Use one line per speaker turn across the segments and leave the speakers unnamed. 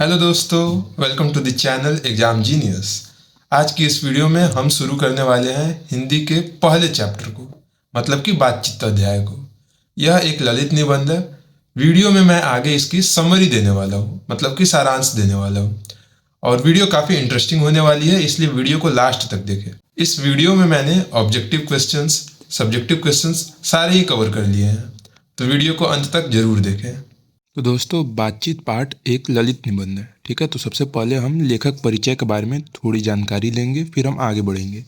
Hello दोस्तों, welcome to the channel exam genius. आज की इस वीडियो में हम शुरू करने वाले हैं हिंदी के पहले चैप्टर को, मतलब कि बातचीत अध्याय को। यह एक ललित निबंध है। वीडियो में मैं आगे इसकी समरी देने वाला हूँ, मतलब कि सारांश देने वाला हूँ। और वीडियो काफ़ी इंटरेस्टिंग होने वाली है, इसलिए वीडियो को लास्ट तक देखें। इस वीडियो में मैंने ऑब्जेक्टिव क्वेश्चंस, सब्जेक्टिव क्वेश्चंस सारे ही कवर कर लिए हैं, तो वीडियो को अंत तक जरूर देखें। तो दोस्तों, बातचीत पाठ एक ललित निबंध है, ठीक है। तो सबसे पहले हम लेखक परिचय के बारे में थोड़ी जानकारी लेंगे, फिर हम आगे बढ़ेंगे।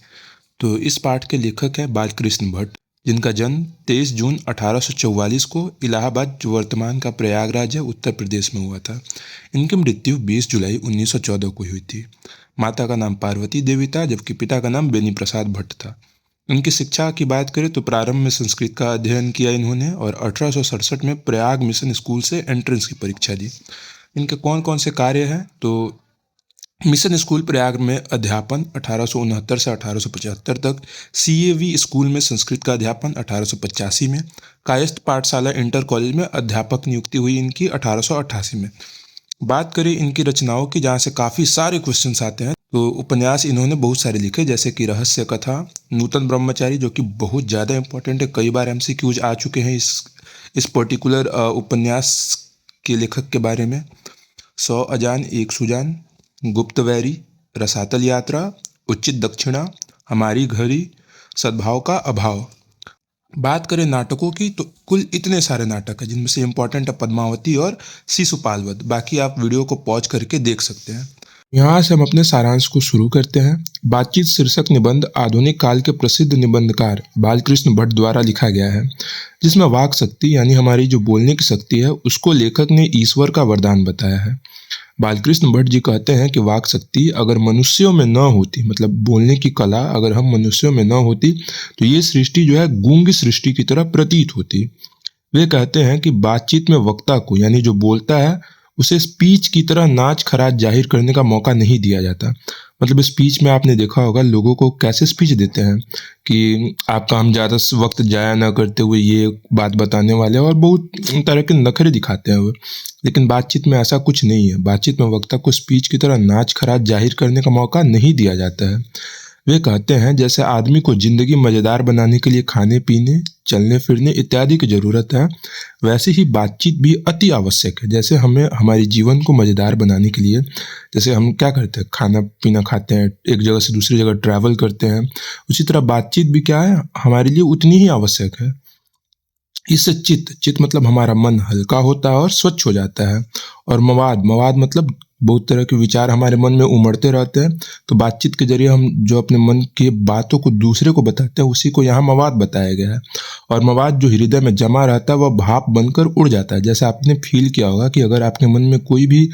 तो इस पाठ के लेखक हैं बालकृष्ण भट्ट, जिनका जन्म 23 जून 1844 को इलाहाबाद, जो वर्तमान का प्रयागराज है, उत्तर प्रदेश में हुआ था। इनकी मृत्यु 20 जुलाई 1914 को हुई थी। माता का नाम पार्वती देवी था, जबकि पिता का नाम बेनी प्रसाद भट्ट था। उनकी शिक्षा की बात करें तो प्रारंभ में संस्कृत का अध्ययन किया इन्होंने, और 1867 में प्रयाग मिशन स्कूल से एंट्रेंस की परीक्षा दी। इनके कौन कौन से कार्य हैं, तो मिशन स्कूल प्रयाग में अध्यापन 1869 से 1875 तक, CAV स्कूल में संस्कृत का अध्यापन 1885 में, कायस्थ पाठशाला इंटर कॉलेज में अध्यापक नियुक्ति हुई इनकी 1888 में। बात करें इनकी रचनाओं की, जहाँ से काफ़ी सारे क्वेश्चंस आते हैं, तो उपन्यास इन्होंने बहुत सारे लिखे, जैसे कि रहस्य कथा, नूतन ब्रह्मचारी, जो कि बहुत ज़्यादा इंपॉर्टेंट है, कई बार MCQs आ चुके हैं इस पर्टिकुलर उपन्यास के लेखक के बारे में। 100 अजान एक सुजान, गुप्तवैरी, रसातल यात्रा, उचित दक्षिणा, हमारी घड़ी, सद्भाव का अभाव। बात करें नाटकों की, तो कुल इतने सारे नाटक हैं, जिनमें से इम्पोर्टेंट है पद्मावती और शिशुपाल वध। बाकी आप वीडियो को पॉज करके देख सकते हैं। यहाँ से हम अपने सारांश को शुरू करते हैं। बातचीत शीर्षक निबंध आधुनिक काल के प्रसिद्ध निबंधकार बालकृष्ण भट्ट द्वारा लिखा गया है, जिसमें वाक शक्ति यानी हमारी जो बोलने की शक्ति है, उसको लेखक ने ईश्वर का वरदान बताया है। बालकृष्ण भट्ट जी कहते हैं कि वाक शक्ति अगर मनुष्यों में न होती, मतलब बोलने की कला अगर हम मनुष्यों में न होती, तो ये सृष्टि जो है गूंगी सृष्टि की तरह प्रतीत होती। वे कहते हैं कि बातचीत में वक्ता को, यानी जो बोलता है, उसे स्पीच की तरह नाच खराज जाहिर करने का मौका नहीं दिया जाता। मतलब स्पीच में आपने देखा होगा लोगों को कैसे स्पीच देते हैं कि आपका हम ज़्यादा वक्त जाया ना करते हुए ये बात बताने वाले, और बहुत तरह के नखरे दिखाते हैं वो। लेकिन बातचीत में ऐसा कुछ नहीं है। बातचीत में वक्ता को स्पीच की तरह नाच खराज जाहिर करने का मौका नहीं दिया जाता है। वे कहते हैं जैसे आदमी को जिंदगी मज़ेदार बनाने के लिए खाने पीने, चलने फिरने इत्यादि की ज़रूरत है, वैसे ही बातचीत भी अति आवश्यक है। जैसे हमें हमारे जीवन को मज़ेदार बनाने के लिए, जैसे हम क्या करते हैं, खाना पीना खाते हैं, एक जगह से दूसरी जगह ट्रैवल करते हैं, उसी तरह बातचीत भी क्या है, हमारे लिए उतनी ही आवश्यक है। इससे चित्त मतलब हमारा मन हल्का होता है और स्वच्छ हो जाता है। और मवाद मतलब बहुत तरह के विचार हमारे मन में उमड़ते रहते हैं, तो बातचीत के जरिए हम जो अपने मन की बातों को दूसरे को बताते हैं, उसी को यहाँ मवाद बताया गया है। और मवाद जो हृदय में जमा रहता है, वह भाप बनकर उड़ जाता है। जैसे आपने फील किया होगा कि अगर आपके मन में कोई भी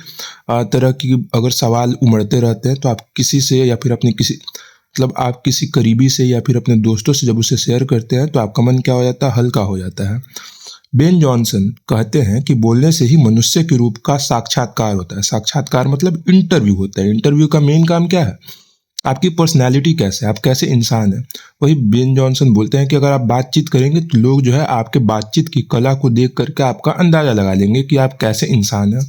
तरह की अगर सवाल उमड़ते रहते हैं, तो आप किसी से या फिर अपने किसी मतलब आप किसी करीबी से या फिर अपने दोस्तों से जब उसे शेयर करते हैं, तो आपका मन क्या हो जाता है, हल्का हो जाता है। बेन जॉनसन कहते हैं कि बोलने से ही मनुष्य के रूप का साक्षात्कार होता है। साक्षात्कार मतलब इंटरव्यू होता है। इंटरव्यू का मेन काम क्या है, आपकी पर्सनैलिटी कैसे है, आप कैसे इंसान है। वही बेन जॉनसन बोलते हैं कि अगर आप बातचीत करेंगे, तो लोग जो है आपके बातचीत की कला को देख करके आपका अंदाजा लगा लेंगे कि आप कैसे इंसान हैं।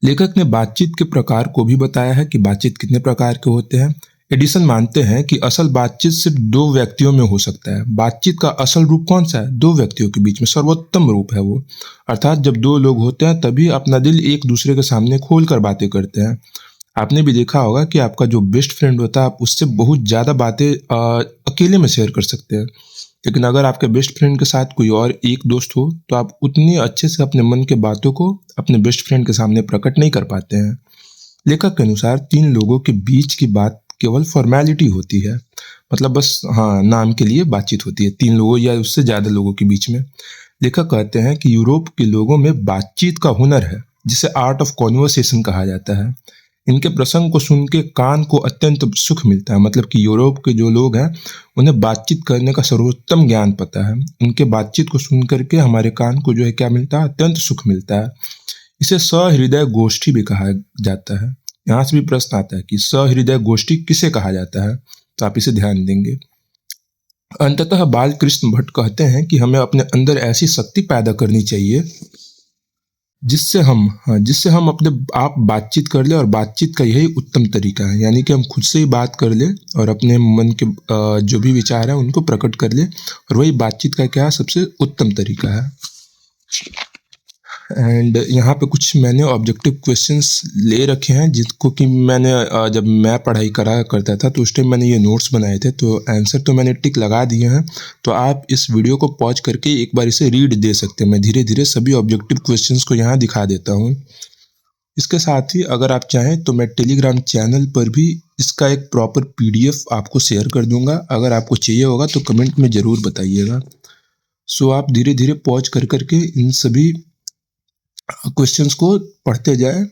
लेखक ने बातचीत के प्रकार को भी बताया है कि बातचीत कितने प्रकार के होते हैं। एडिसन मानते हैं कि असल बातचीत सिर्फ दो व्यक्तियों में हो सकता है। बातचीत का असल रूप कौन सा है, दो व्यक्तियों के बीच में सर्वोत्तम रूप है वो। अर्थात जब दो लोग होते हैं, तभी अपना दिल एक दूसरे के सामने खोल कर बातें करते हैं। आपने भी देखा होगा कि आपका जो बेस्ट फ्रेंड होता है, आप उससे बहुत ज़्यादा बातें अकेले में शेयर कर सकते हैं। लेकिन अगर आपके बेस्ट फ्रेंड के साथ कोई और एक दोस्त हो, तो आप उतने अच्छे से अपने मन के बातों को अपने बेस्ट फ्रेंड के सामने प्रकट नहीं कर पाते हैं। लेखक के अनुसार तीन लोगों के बीच की बात केवल फॉर्मेलिटी होती है, मतलब बस नाम के लिए बातचीत होती है, तीन लोगों या उससे ज़्यादा लोगों के बीच में। लेखक कहते हैं कि यूरोप के लोगों में बातचीत का हुनर है, जिसे आर्ट ऑफ कॉन्वर्सेशन कहा जाता है। इनके प्रसंग को सुन के कान को अत्यंत सुख मिलता है। मतलब कि यूरोप के जो लोग हैं, उन्हें बातचीत करने का सर्वोत्तम ज्ञान पता है। उनके बातचीत को सुन करके हमारे कान को जो है क्या मिलता है, अत्यंत सुख मिलता है। इसे सहृदय गोष्ठी भी कहा जाता है। यहाँ से भी प्रश्न आता है कि सहृदय गोष्ठी किसे कहा जाता है, तो आप इसे ध्यान देंगे। अंततः बालकृष्ण भट्ट कहते हैं कि हमें अपने अंदर ऐसी शक्ति पैदा करनी चाहिए जिससे हम अपने आप बातचीत कर ले, और बातचीत का यही उत्तम तरीका है, यानी कि हम खुद से ही बात कर ले और अपने मन के जो भी विचार है उनको प्रकट कर ले, और वही बातचीत का क्या सबसे उत्तम तरीका है। एंड यहाँ पे कुछ मैंने ऑब्जेक्टिव क्वेश्चंस ले रखे हैं, जिसको कि मैंने जब मैं पढ़ाई करा करता था तो उस टाइम मैंने ये नोट्स बनाए थे, तो आंसर तो मैंने टिक लगा दिए हैं। तो आप इस वीडियो को पॉज करके एक बार इसे रीड दे सकते हैं। मैं धीरे धीरे सभी ऑब्जेक्टिव क्वेश्चंस को यहाँ दिखा देता हूँ। इसके साथ ही अगर आप चाहें तो मैं टेलीग्राम चैनल पर भी इसका एक प्रॉपर PDF आपको शेयर कर दूंगा। अगर आपको चाहिए होगा तो कमेंट में ज़रूर बताइएगा। सो आप धीरे धीरे पॉज कर करके इन सभी क्वेश्चंस को पढ़ते जाएं।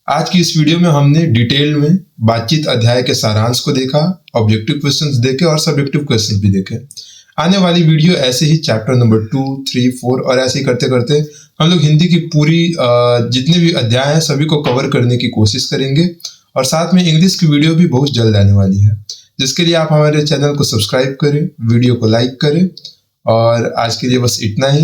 आज की इस वीडियो में हमने डिटेल में बातचीत अध्याय के सारांश को देखा, ऑब्जेक्टिव क्वेश्चंस देखे और सब्जेक्टिव क्वेश्चंस भी देखे। आने वाली वीडियो ऐसे ही चैप्टर नंबर 2, 3, 4 और ऐसे ही करते करते हम लोग हिंदी की पूरी जितने भी अध्याय हैं सभी को कवर करने की कोशिश करेंगे, और साथ में इंग्लिश की वीडियो भी बहुत जल्द आने वाली है, जिसके लिए आप हमारे चैनल को सब्सक्राइब करें, वीडियो को लाइक करें। और आज के लिए बस इतना ही।